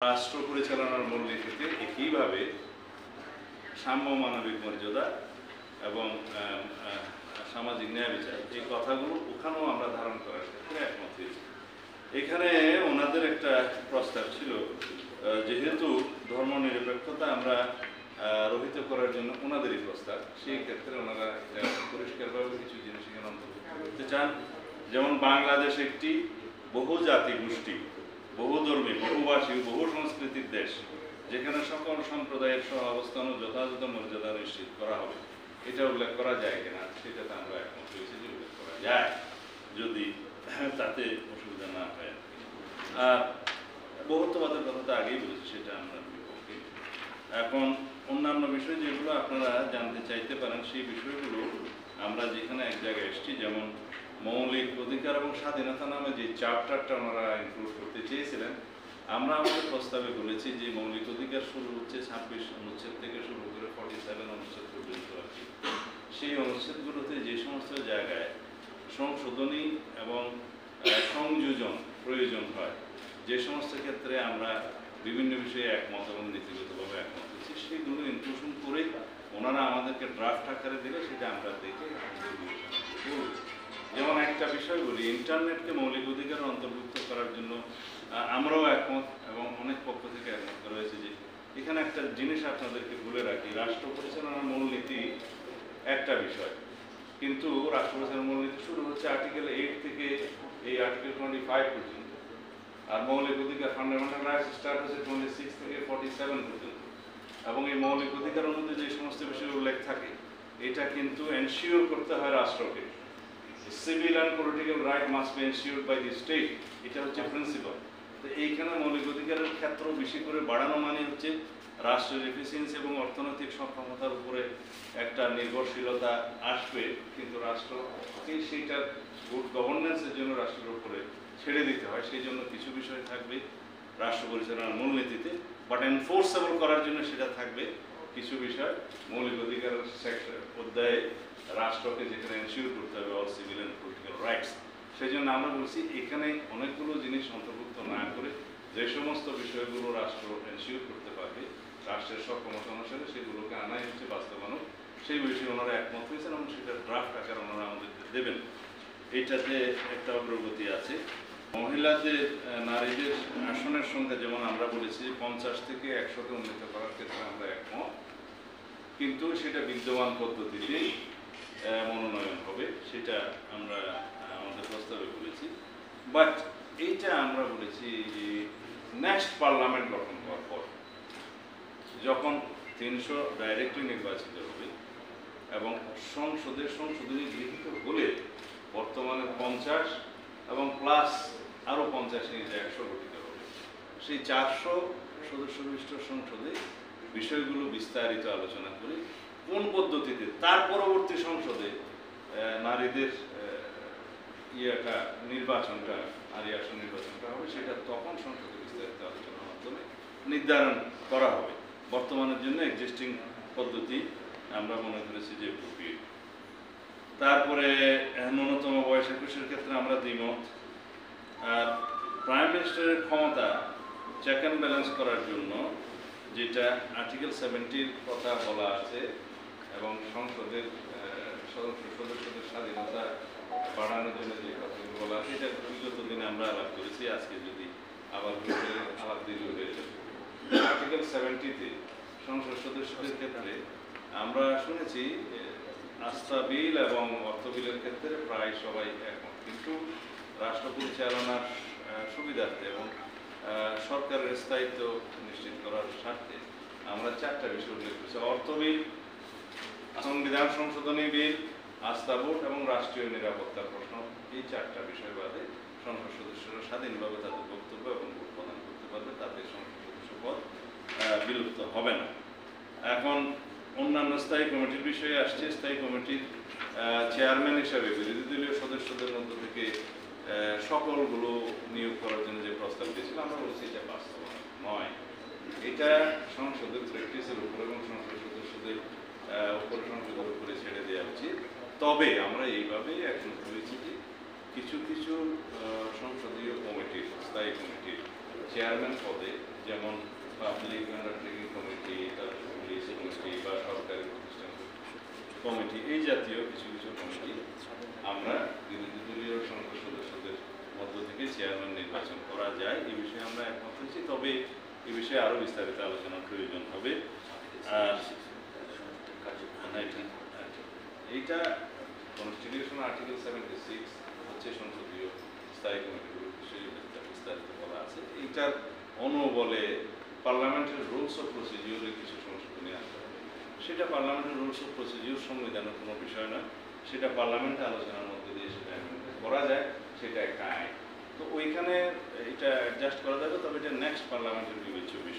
রাষ্ট্র পরিচালনার মূলনীতিতে একইভাবে সাম্য মানবিক মর্যাদা এবং সামাজিক ন্যায় বিচার এই কথাগুলো ওখানেও আমরা ধারণ করার ক্ষেত্রে একমত হয়েছি। এখানে ওনাদের একটা প্রস্তাব ছিল, যেহেতু ধর্ম নিরপেক্ষতা আমরা রহিত করার জন্য ওনাদেরই প্রস্তাব, সেই ক্ষেত্রে ওনারা পরিষ্কারভাবে কিছু জিনিস এখানে অন্তর্ভুক্ত করতে চান। যেমন বাংলাদেশ একটি বহু জাতি গোষ্ঠী, বহুধর্মী, বহুভাষী, বহু সংস্কৃতির দেশ, যেখানে সকল সম্প্রদায়ের সহাবস্থান ও যথাযথ মর্যাদা নিশ্চিত করা হবে। এটা উল্লেখ করা যায় কিনা সেটাতে আমরা একমত হয়েছি যে উল্লেখ করা যায়, যদি তাতে অসুবিধা না হয়। আর বহুত্ববাদের কথা তো আগেই বলেছি, সেটা আমরা বিপক্ষে। এখন অন্যান্য বিষয় যেগুলো আপনারা জানতে চাইতে পারেন, সেই বিষয়গুলো আমরা যেখানে এক জায়গায় এসেছি, যেমন মৌলিক অধিকার এবং স্বাধীনতা নামে যে চ্যাপ্টারটা ওনারা ইনক্লুড করতে চেয়েছিলেন, আমরা আমাদের প্রস্তাবে বলেছি যে মৌলিক অধিকার শুরু হচ্ছে 26 অনুচ্ছেদ থেকে শুরু করে 47 অনুচ্ছেদ পর্যন্ত আর কি। সেই অনুচ্ছেদগুলোতে যে সমস্ত জায়গায় সংশোধনী এবং সংযোজন প্রয়োজন হয়, যে সমস্ত ক্ষেত্রে আমরা বিভিন্ন বিষয়ে একমত এবং নীতিগতভাবে একমত হচ্ছি, সেগুলো ইনক্লুশন করে ওনারা আমাদেরকে ড্রাফট আকারে দিলে সেটা আমরা দেখে যেমন একটা বিষয় বলি, ইন্টারনেটকে মৌলিক অধিকার অন্তর্ভুক্ত করার জন্য আমরাও একমত এবং অনেক পক্ষ থেকে একমত করা হয়েছে। যে এখানে একটা জিনিস আপনাদেরকে বলে রাখি, রাষ্ট্র পরিচালনার মূলনীতি একটা বিষয়, কিন্তু রাষ্ট্র পরিচালনার মূলনীতি শুরু হচ্ছে আর্টিকেল 8 থেকে এই আর্টিকেল 25 পর্যন্ত, আর মৌলিক অধিকার ফান্ডামেন্টাল রাইটস স্টার্ট হচ্ছে 26 থেকে 47 পর্যন্ত। এবং এই মৌলিক অধিকারের মধ্যে যে সমস্ত বিষয় উল্লেখ থাকে, এটা কিন্তু এনশিওর করতে হয় রাষ্ট্রকে। Civil and political right must be ensured by the state, এটা হচ্ছে প্রিন্সিপাল। তো এইখানে মৌলিক অধিকারের ক্ষেত্র বেশি করে বাড়ানো মানে হচ্ছে রাষ্ট্রের এফিসিয়েন্সি এবং অর্থনৈতিক সক্ষমতার উপরে একটা নির্ভরশীলতা আসবে, কিন্তু রাষ্ট্রকে সেইটার গুড গভর্নেন্সের জন্য রাষ্ট্রের উপরে ছেড়ে দিতে হয়। সেই জন্য কিছু বিষয় থাকবে রাষ্ট্র পরিচালনার মূলনীতিতে, বাট এনফোর্সেবল করার জন্য সেটা থাকবে কিছু বিষয় মৌলিক অধিকারের অধ্যায়ে রাষ্ট্রকে যেখানে এনশিওর করতে হবে all civil and political rights. সেই জন্য আমরা বলছি এখানে অনেকগুলো জিনিস অন্তর্ভুক্ত না করে যে সমস্ত বিষয়গুলো রাষ্ট্র এনশিওর করতে পারবে রাষ্ট্রের সক্ষমতা অনুসারে, সেগুলোকে আনাই হচ্ছে বাস্তবায়ন। সেই বিষয়ে ওনারা একমত হয়েছেন এবং সেটা ড্রাফট আকারে ওনারা আমাদেরকে দেবেন। এইটাতে একটা অগ্রগতি আছে। মহিলাদের নারীদের আসনের সংখ্যা যেমন আমরা বলেছি 50 থেকে 100-তে উন্নীত করার ক্ষেত্রে আমরা একমত, কিন্তু সেটা বিদ্যমান পদ্ধতিতে মনোনয়ন হবে, সেটা আমরা আমাদের প্রস্তাবে বলেছি। বাট এইটা আমরা বলেছি যে নেক্সট পার্লামেন্ট গঠন করার পর যখন 300 ডাইরেক্টলি নির্বাচিত হবে এবং সংশোধনী গৃহীত হলে বর্তমানে 50 এবং প্লাস আরও 50 নিয়ে 100 গঠিত হবে, সেই 400 সদস্য বিশিষ্ট সংসদে বিষয়গুলো বিস্তারিত আলোচনা করে কোন পদ্ধতিতে তার পরবর্তী সংসদে নারীদের নির্বাচনটা, নারী আসন নির্বাচনটা হবে, সেটা তখন সংসদে বিস্তারিত আলোচনার মাধ্যমে নির্ধারণ করা হবে। বর্তমানের জন্য এক্সিস্টিং পদ্ধতি আমরা মনে করেছি যে appropriate। তারপরে ন্যূনতম বয়স 21-এর ক্ষেত্রে আমরা দ্বিমত। আর প্রাইম মিনিস্টারের ক্ষমতা চেক অ্যান্ড ব্যালেন্স করার জন্য যেটা আর্টিকেল 70-র কথা বলা আছে এবং সংসদের সদস্যদের স্বাধীনতা বাড়ানোর জন্য যে কথাগুলো বলা আছে, এটা বিগত দিনে আমরা আলাপ করেছি, আজকে যদি আবার আলাপ দীর্ঘ হয়ে যাবে। আর্টিকেল 70-তে সংসদ সদস্যদের ক্ষেত্রে আমরা শুনেছি আস্থা বিল এবং অর্থ বিলের ক্ষেত্রে প্রায় সবাই একমত, কিন্তু রাষ্ট্র পরিচালনার সুবিধার্থে এবং সরকারের স্থায়িত্ব নিশ্চিত করার স্বার্থে আমরা 4টা বিষয় উল্লেখ করেছি: অর্থ বিল, সংবিধান সংশোধনী বিল, আস্থা ভোট এবং রাষ্ট্রীয় নিরাপত্তার প্রশ্ন। এই 4টা বিষয় বাদে সংসদ সদস্যরা স্বাধীনভাবে তাদের বক্তব্য এবং ভোট প্রদান করতে পারবে, তাদের সংসদ সদস্য পদ বিলুপ্ত হবে না। এখন অন্যান্য স্থায়ী কমিটির বিষয়ে আসছে। স্থায়ী কমিটির চেয়ারম্যান হিসাবে বিরোধী দলীয় সদস্যদের মধ্য থেকে সকলগুলো নিয়োগ করার জন্য যে প্রস্তাব দিয়েছিল, আমরা বলছি এটা বাস্তব নয়। এটা সংসদের প্র্যাকটিসের উপর এবং সংসদ সদস্যদের উপর, সংসদের উপরে ছেড়ে দেওয়া উচিত। তবে আমরা এইভাবেই একমত হয়েছি যে কিছু কিছু সংসদীয় কমিটির, স্থায়ী কমিটির চেয়ারম্যান পদে, যেমন পাবলিক আন্ডারটেকিং কমিটি, তারপর পুলিশ কমিটি বা সরকারি প্রতিষ্ঠান কমিটি, এই জাতীয় কিছু কিছু কমিটি আমরা বিরোধী দলীয় সংসদ সদস্যদের মধ্য থেকে চেয়ারম্যান নির্বাচন করা যায়, এই বিষয়ে আমরা একমত হয়েছি। তবে এই বিষয়ে আরও বিস্তারিত আলোচনার প্রয়োজন হবে। আর এইটা কনস্টিটিউশন আর্টিকেল 76 হচ্ছে সংসদীয় স্থায়ী কমিটিগুলোর বিষয়ে বিস্তারিত বলা আছে। এইটার অনুবলে পার্লামেন্টের রুলস অফ প্রসিডিওরে কিছু সংশোধনী আনতে হবে। সেটা পার্লামেন্টের রুলস অফ প্রসিডিওর সংবিধানের কোনো বিষয় না, সেটা পার্লামেন্টে আলোচনার মধ্যে দিয়ে সেটা করা যায়, সেটা একটা আইন। তো ওইখানে এটা অ্যাডজাস্ট করা যাবে, তবে এটা নেক্সট পার্লামেন্টের বিবেচ্য বিষয়।